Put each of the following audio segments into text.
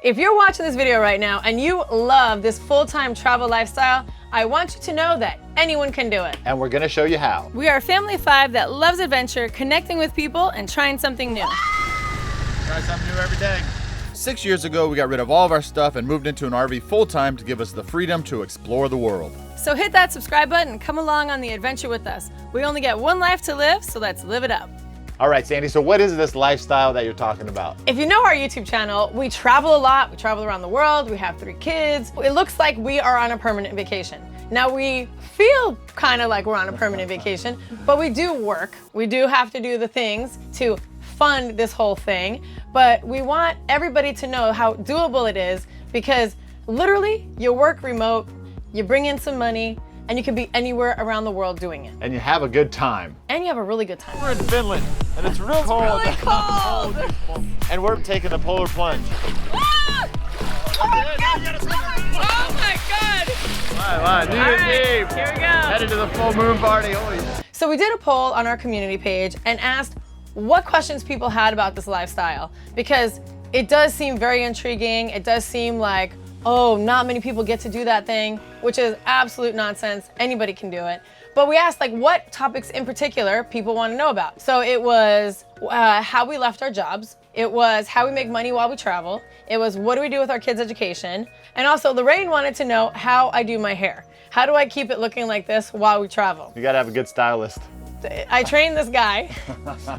If you're watching this video right now and you love this full-time travel lifestyle, I want you to know that anyone can do it. And we're gonna show you how. We are a family of 5 that loves adventure, connecting with people, and trying something new. Try something new every day. 6 years ago, we got rid of all of our stuff and moved into an RV full-time to give us the freedom to explore the world. So hit that subscribe button and come along on the adventure with us. We only get one life to live, so let's live it up. All right, Sandy, so what is this lifestyle that you're talking about? If you know our YouTube channel, we travel a lot. We travel around the world. We have 3 kids. It looks like we are on a permanent vacation. Now, we feel kind of like we're on a permanent vacation, but we do work. We do have to do the things to fund this whole thing, but we want everybody to know how doable it is, because literally you work remote, you bring in some money, and you can be anywhere around the world doing it. And you have a good time. And you have a really good time. We're in Finland, and it's real cold. Really cold. And we're taking the polar plunge. Ah! Oh my God! All right, New Year's Eve. Here we go. Headed to the full moon party. Holy. So we did a poll on our community page and asked what questions people had about this lifestyle, because it does seem very intriguing. It does seem like, oh, not many people get to do that thing, which is absolute nonsense. Anybody can do it. But we asked like what topics in particular people want to know about. So it was how we left our jobs. It was how we make money while we travel. It was what do we do with our kids' education? And also Lorraine wanted to know how I do my hair. How do I keep it looking like this while we travel? You gotta have a good stylist. I trained this guy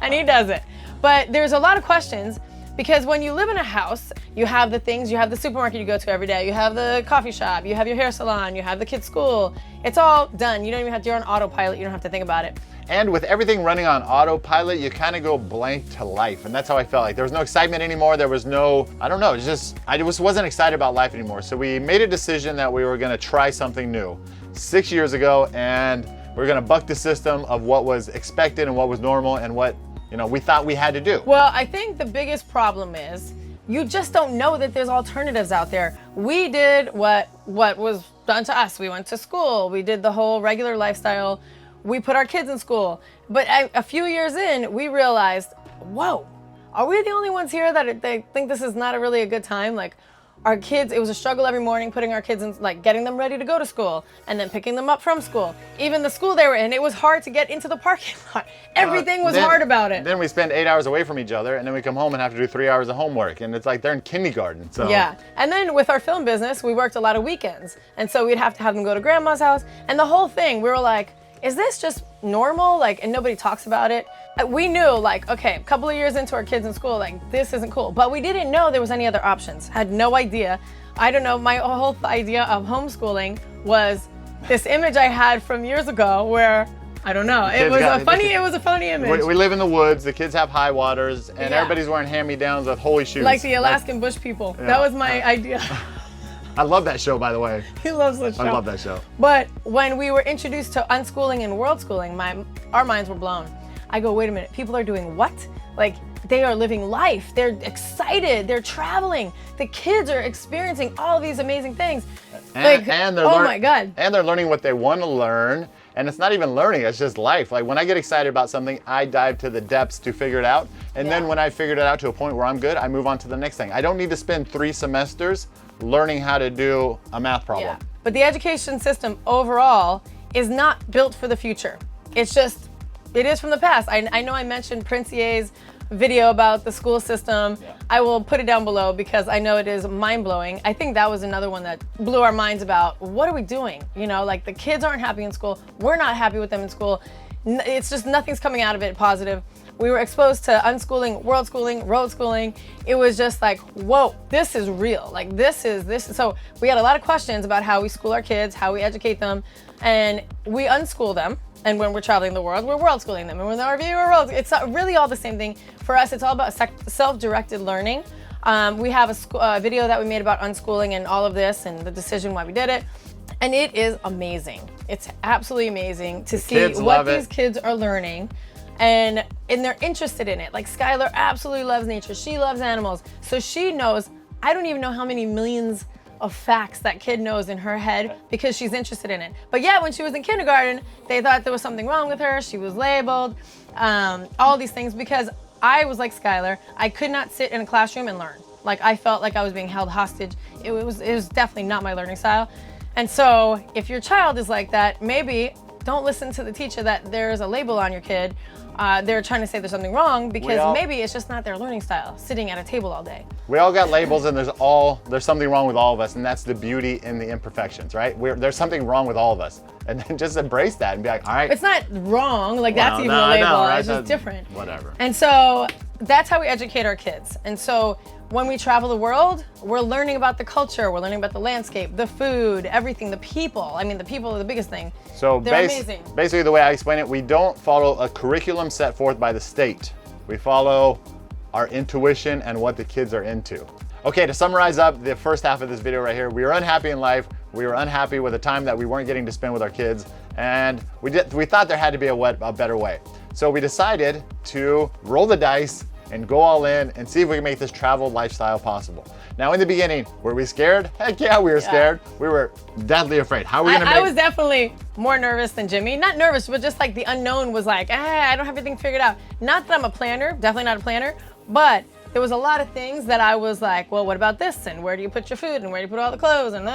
and he does it. But there's a lot of questions, because when you live in a house, you have the things, you have the supermarket you go to every day, you have the coffee shop, you have your hair salon, you have the kids' school. It's all done. You don't even have to, you're on autopilot, you don't have to think about it. And with everything running on autopilot, you kind of go blank to life. And that's how I felt. Like there was no excitement anymore. There was no, I don't know, it's just, I just wasn't excited about life anymore. So we made a decision that we were gonna try something new 6 years ago, and we're gonna buck the system of what was expected and what was normal and what, you know, we thought we had to do. Well, I think the biggest problem is you just don't know that there's alternatives out there. We did what was done to us. We went to school. We did the whole regular lifestyle. We put our kids in school. But a few years in, we realized, whoa, are we the only ones here that they think this is not really a good time? Like our kids, it was a struggle every morning putting our kids in, like getting them ready to go to school and then picking them up from school. Even the school they were in, it was hard to get into the parking lot. Everything was hard about it. Then we spend 8 hours away from each other, and then we come home and have to do 3 hours of homework. And it's like they're in kindergarten, so. Yeah, and then with our film business, we worked a lot of weekends. And so we'd have to have them go to grandma's house. And the whole thing, we were like, is this just normal? Like, and nobody talks about it. We knew like, okay, a couple of years into our kids in school, like this isn't cool. But we didn't know there was any other options. Had no idea. I don't know, my whole idea of homeschooling was this image I had from years ago where, I don't know, it was a funny image. We live in the woods, the kids have high waters, and everybody's wearing hand-me-downs with holy shoes. Like the Alaskan bush people. Yeah. That was my idea. I love that show, by the way. He loves that show. I love that show. But when we were introduced to unschooling and world schooling, our minds were blown. I go, wait a minute, people are doing what? Like, they are living life. They're excited. They're traveling. The kids are experiencing all of these amazing things. And they're oh my God. And they're learning what they want to learn. And it's not even learning, it's just life. Like when I get excited about something, I dive to the depths to figure it out. And then when I figured it out to a point where I'm good, I move on to the next thing. I don't need to spend 3 semesters learning how to do a math problem. Yeah. But the education system overall is not built for the future. It's just, it is from the past. I know I mentioned Prince Ye's video about the school system. Yeah. I will put it down below because I know it is mind-blowing. I think that was another one that blew our minds about what are we doing? You know, like the kids aren't happy in school. We're not happy with them in school. It's just nothing's coming out of it positive. We were exposed to unschooling, world schooling, road schooling. It was just like, whoa, this is real. Like this is. So we had a lot of questions about how we school our kids, how we educate them, and we unschool them. And when we're traveling the world, we're world schooling them. And when we're in the RV, we're world. It's really all the same thing. For us, it's all about self-directed learning. We have a video that we made about unschooling and all of this and the decision why we did it. And it is amazing. It's absolutely amazing to see what these kids are learning. And they're interested in it. Like Skylar absolutely loves nature. She loves animals. So she knows, I don't even know how many millions of facts that kid knows in her head because she's interested in it. But yet when she was in kindergarten, they thought there was something wrong with her. She was labeled, all these things, because I was like Skylar. I could not sit in a classroom and learn. Like I felt like I was being held hostage. It was definitely not my learning style. And so if your child is like that, maybe don't listen to the teacher that there's a label on your kid. They're trying to say there's something wrong because maybe it's just not their learning style, sitting at a table all day. We all got labels, and there's something wrong with all of us, and that's the beauty in the imperfections, right? There's something wrong with all of us, and then just embrace that and be like, all right. It's not wrong, like that's even a label, right? it's just different. Whatever. And so that's how we educate our kids. And so when we travel the world, we're learning about the culture, we're learning about the landscape, the food, everything, the people. I mean, the people are the biggest thing. So they're amazing. Basically, the way I explain it, we don't follow a curriculum set forth by the state. We follow our intuition and what the kids are into. Okay, to summarize up the first half of this video right here, we were unhappy in life. We were unhappy with the time that we weren't getting to spend with our kids, and we thought there had to be a better way. So we decided to roll the dice and go all in and see if we can make this travel lifestyle possible. Now, in the beginning, were we scared? Heck yeah, we were scared. We were deathly afraid. How are we gonna I was definitely more nervous than Jimmy. Not nervous, but just like the unknown was like, I don't have everything figured out. Not that I'm a planner, definitely not a planner, but there was a lot of things that I was like, well, what about this? And where do you put your food? And where do you put all the clothes? And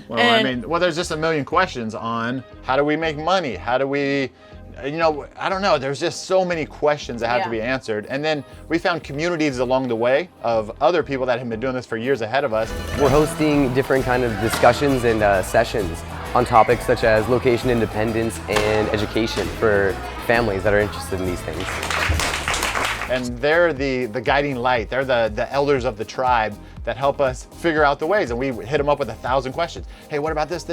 Well, there's just a million questions on how do we make money? How do we, I don't know. There's just so many questions that have to be answered. And then we found communities along the way of other people that have been doing this for years ahead of us. We're hosting different kind of discussions and sessions on topics such as location independence and education for families that are interested in these things. And they're the guiding light. They're the elders of the tribe that help us figure out the ways. And we hit them up with 1,000 questions. Hey, what about this?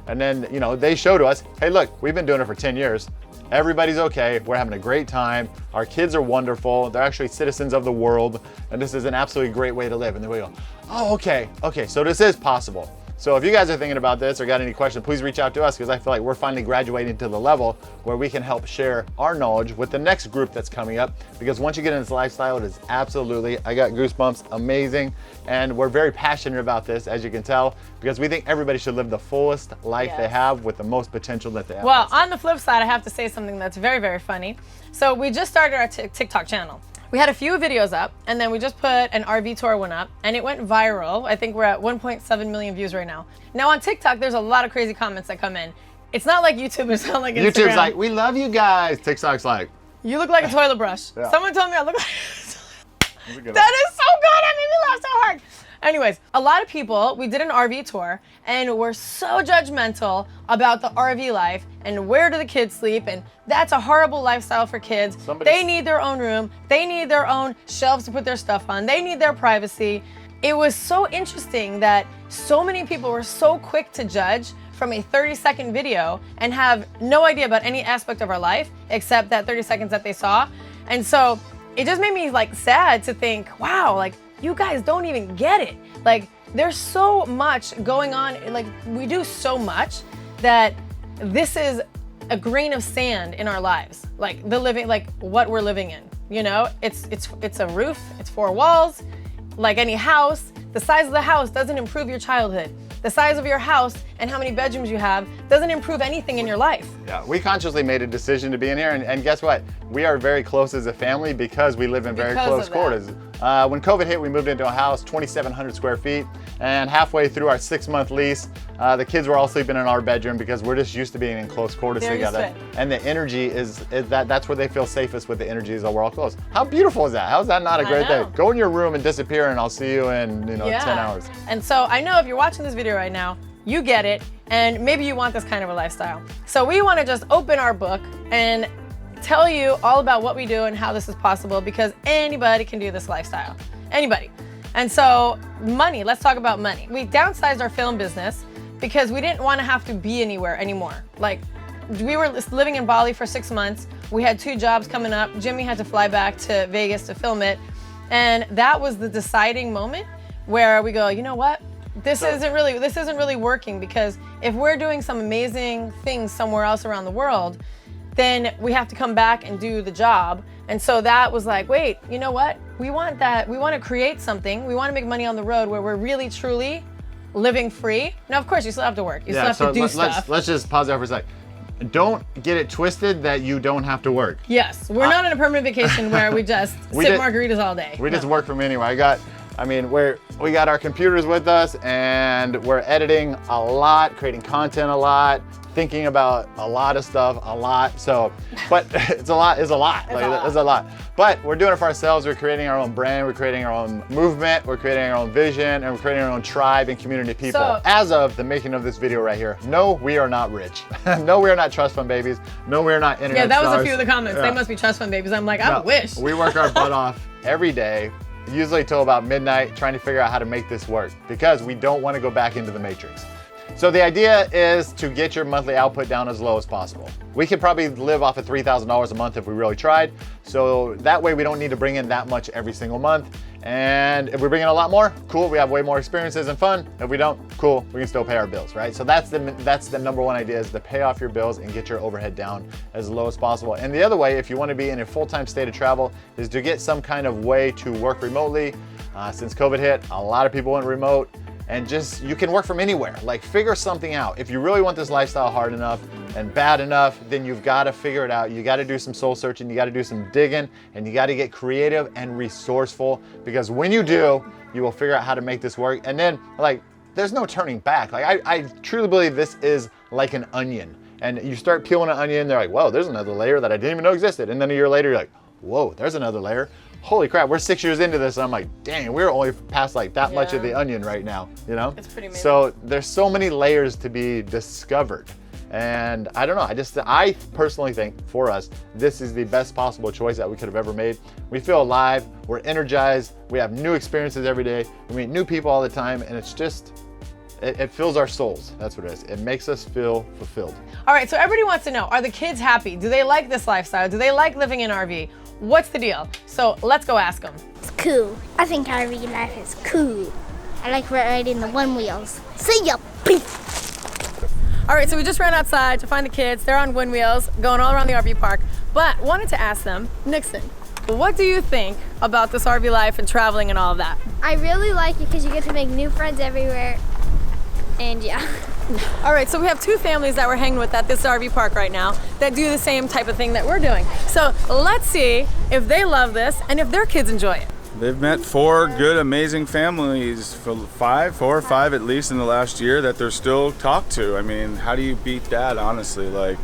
And then, they show to us, hey, look, we've been doing it for 10 years. Everybody's okay. We're having a great time. Our kids are wonderful. They're actually citizens of the world. And this is an absolutely great way to live. And then we go, oh, okay, so this is possible. So if you guys are thinking about this or got any questions, please reach out to us, because I feel like we're finally graduating to the level where we can help share our knowledge with the next group that's coming up. Because once you get in this lifestyle, it is absolutely, I got goosebumps, amazing. And we're very passionate about this, as you can tell, because we think everybody should live the fullest life they have with the most potential that they have. Well, on the flip side, I have to say something that's very, very funny. So we just started our TikTok channel. We had a few videos up, and then we just put an RV tour one up, and it went viral. I think we're at 1.7 million views right now. Now on TikTok, there's a lot of crazy comments that come in. It's not like YouTube, it's not like Instagram. YouTube's like, we love you guys. TikTok's like, you look like a toilet brush. Yeah. Someone told me I look like that is so good. That made me laugh so hard. Anyways, a lot of people, we did an RV tour, and we're so judgmental about the RV life and where do the kids sleep, and that's a horrible lifestyle for kids. They need their own room. They need their own shelves to put their stuff on. They need their privacy. It was so interesting that so many people were so quick to judge from a 30-second video and have no idea about any aspect of our life except that 30 seconds that they saw. And so it just made me like sad to think, wow, like you guys don't even get it. Like there's so much going on. Like we do so much that this is a grain of sand in our lives. Like the living, like what we're living in, it's a roof, it's 4 walls. Like any house, the size of the house doesn't improve your childhood. The size of your house and how many bedrooms you have doesn't improve anything in your life. Yeah, we consciously made a decision to be in here, and guess what? We are very close as a family because we live in very close quarters. When COVID hit, we moved into a house, 2,700 square feet, and halfway through our 6-month lease, the kids were all sleeping in our bedroom because we're just used to being in close quarters together. And the energy is that's where they feel safest with the energy, is that we're all close. How beautiful is that? How is that not a great thing? Go in your room and disappear, and I'll see you in 10 hours. And so I know if you're watching this video right now, you get it, and maybe you want this kind of a lifestyle. So we want to just open our book and tell you all about what we do and how this is possible, because anybody can do this lifestyle. Anybody. And so money, let's talk about money. We downsized our film business because we didn't want to have to be anywhere anymore. Like we were living in Bali for 6 months. We had 2 jobs coming up. Jimmy had to fly back to Vegas to film it. And that was the deciding moment where we go, you know what? This isn't really working, because if we're doing some amazing things somewhere else around the world, then we have to come back and do the job. And so that was like, wait, you know what? We want that. We want to create something. We want to make money on the road where we're really, truly living free. Now, of course, you still have to work. You still have to do stuff. Let's just pause there for a sec. don't get it twisted that you don't have to work. Yes, we're not on a permanent vacation where we just sip margaritas all day. We just work from anywhere. We got our computers with us, and we're editing a lot, creating content a lot, thinking about a lot of stuff a lot. So, but it's a lot. But we're doing it for ourselves. We're creating our own brand. We're creating our own movement. We're creating our own vision, and we're creating our own tribe and community of people. So, as of the making of this video right here, no, we are not rich. No, we are not trust fund babies. No, we are not internet Yeah, that was stars. a few of the comments. They must be trust fund babies. I'm like, I wish. We work our butt off every day, usually till about midnight, trying to figure out how to make this work because we don't want to go back into the matrix. So the idea is to get your monthly output down as low as possible. We could probably live off of $3,000 a month if we really tried. So that way we don't need to bring in that much every single month. And if we bring in a lot more, cool, we have way more experiences and fun. If we don't, cool, we can still pay our bills, right? So that's the number one idea, is to pay off your bills and get your overhead down as low as possible. And the other way, if you want to be in a full-time state of travel, is to get some kind of way to work remotely. Since COVID hit, a lot of people went remote. And just, you can work from anywhere. Like, figure something out. If you really want this lifestyle hard enough and bad enough, then you've got to figure it out. You got to do some soul searching, you got to do some digging, and you got to get creative and resourceful, because when you do, you will figure out how to make this work. And then, like, there's no turning back. Like, I truly believe this is like an onion. And you start peeling an onion, they're like, whoa, there's another layer that I didn't even know existed. And then a year later, you're like, whoa, there's another layer. Holy crap, we're 6 years into this, and I'm like, dang, we're only past like that much of the onion right now, you know? It's pretty amazing. So there's so many layers to be discovered. And I don't know, I personally think for us, this is the best possible choice that we could have ever made. We feel alive, we're energized, we have new experiences every day, we meet new people all the time, and it's just, it fills our souls. That's what it is. It makes us feel fulfilled. All right, so everybody wants to know, are the kids happy? Do they like this lifestyle? Do they like living in RV? What's the deal? So let's go ask them. It's cool. I think RV life is cool. I like riding the one wheels. See ya. Peace. All right, so we just ran outside to find the kids. They're on wind wheels, going all around the RV park. But wanted to ask them, Nixon, what do you think about this RV life and traveling and all of that? I really like it because you get to make new friends everywhere. And yeah. All right, so we have two families that we're hanging with at this RV park right now that do the same type of thing that we're doing. So let's see if they love this and if their kids enjoy it. They've met 4 good, amazing families, 4 or 5 at least in the last year, that they're still talked to. I mean, how do you beat that, honestly? Like,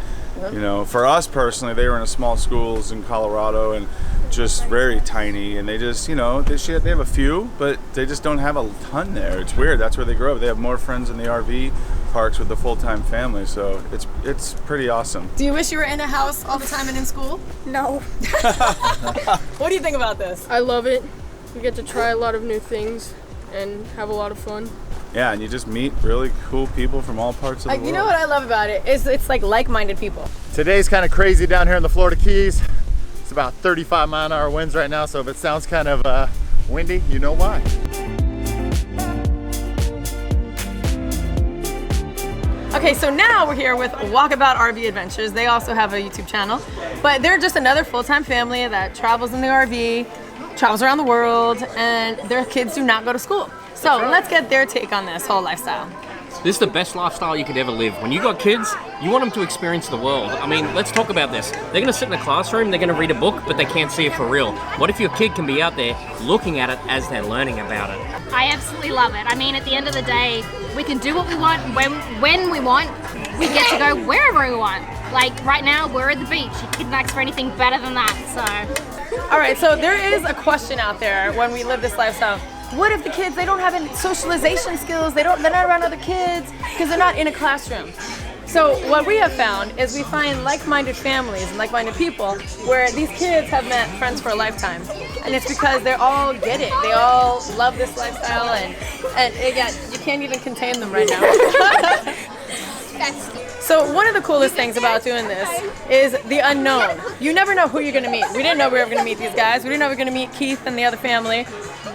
you know, for us personally, they were in a small schools in Colorado and just very tiny, and they just, you know, they have a few, but they just don't have a ton there. It's weird. That's where they grow up. They have more friends in the RV parks with the full-time family, so it's pretty awesome. Do you wish you were in a house all the time and in school? No. What do you think about this? I love it. We get to try a lot of new things and have a lot of fun. Yeah, and you just meet really cool people from all parts of the world. You know what I love about it is it's like like-minded people. Today's kind of crazy down here in the Florida Keys. It's about 35-mile-an-hour winds right now, so if it sounds kind of windy, you know why. Okay, so now we're here with Walkabout RV Adventures. They also have a YouTube channel, but they're just another full-time family that travels in the RV, travels around the world, and their kids do not go to school. So let's get their take on this whole lifestyle. This is the best lifestyle you could ever live. When you got kids, you want them to experience the world. I mean, let's talk about this. They're gonna sit in a classroom, they're gonna read a book, but they can't see it for real. What if your kid can be out there looking at it as they're learning about it? I absolutely love it. I mean, at the end of the day, we can do what we want when we want. We get to go wherever we want. Like right now, we're at the beach. You couldn't ask for anything better than that, so. All right, so there is a question out there when we live this lifestyle. What if the kids, they don't have any socialization skills, they're not around other kids because they're not in a classroom? So what we have found is we find like-minded families and like-minded people where these kids have met friends for a lifetime. And it's because they all get it. They all love this lifestyle, and again, you can't even contain them right now. So one of the coolest things about doing this is the unknown. You never know who you're gonna meet. We didn't know we were gonna meet these guys. We didn't know we were gonna meet Keith and the other family.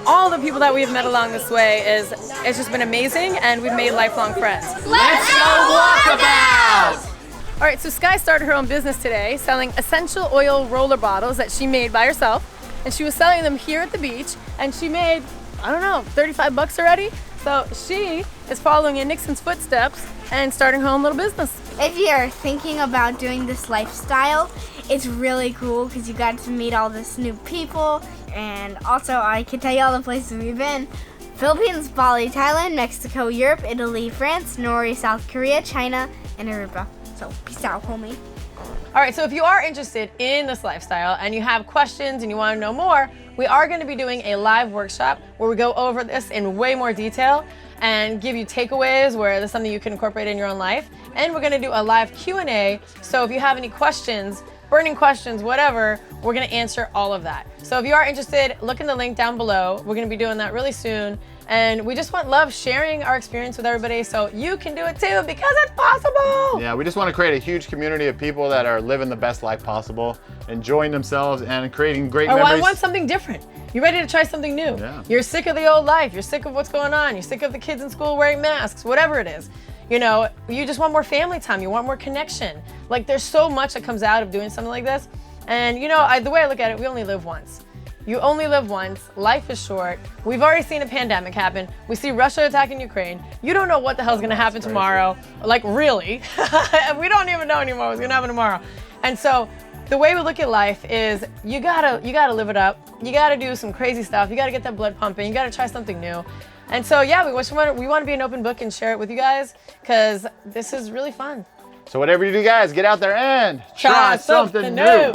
All the people that we've met along this way it's just been amazing, and we've made lifelong friends. Let's go walkabout! All right, so Sky started her own business today, selling essential oil roller bottles that she made by herself, and she was selling them here at the beach, and she made, I don't know, 35 bucks already. So she is following in Nixon's footsteps and starting her own little business. if you're thinking about doing this lifestyle, it's really cool because you got to meet all this new people. And also, I can tell you all the places we've been. Philippines, Bali, Thailand, Mexico, Europe, Italy, France, Norway, South Korea, China, and Aruba. So peace out, homie. All right, so if you are interested in this lifestyle and you have questions and you want to know more, we are going to be doing a live workshop where we go over this in way more detail and give you takeaways where there's something you can incorporate in your own life. And we're going to do a live Q&A. So if you have any questions, burning questions, whatever, we're going to answer all of that. So if you are interested, look in the link down below. We're going to be doing that really soon. And we just love sharing our experience with everybody so you can do it too because it's possible. Yeah, we just want to create a huge community of people that are living the best life possible, enjoying themselves and creating great memories. I want something different. You're ready to try something new. Yeah. You're sick of the old life. You're sick of what's going on. You're sick of the kids in school wearing masks, whatever it is. You know, you just want more family time. You want more connection. Like there's so much that comes out of doing something like this. And you know, the way I look at it, we only live once. You only live once. Life is short. We've already seen a pandemic happen. We see Russia attacking Ukraine. You don't know what the hell's gonna happen tomorrow. Like really, we don't even know anymore what's gonna happen tomorrow. And so the way we look at life is you gotta live it up. You gotta do some crazy stuff. You gotta get that blood pumping. You gotta try something new. And so yeah, we want to be an open book and share it with you guys because this is really fun. So whatever you do, guys, get out there and Try something new.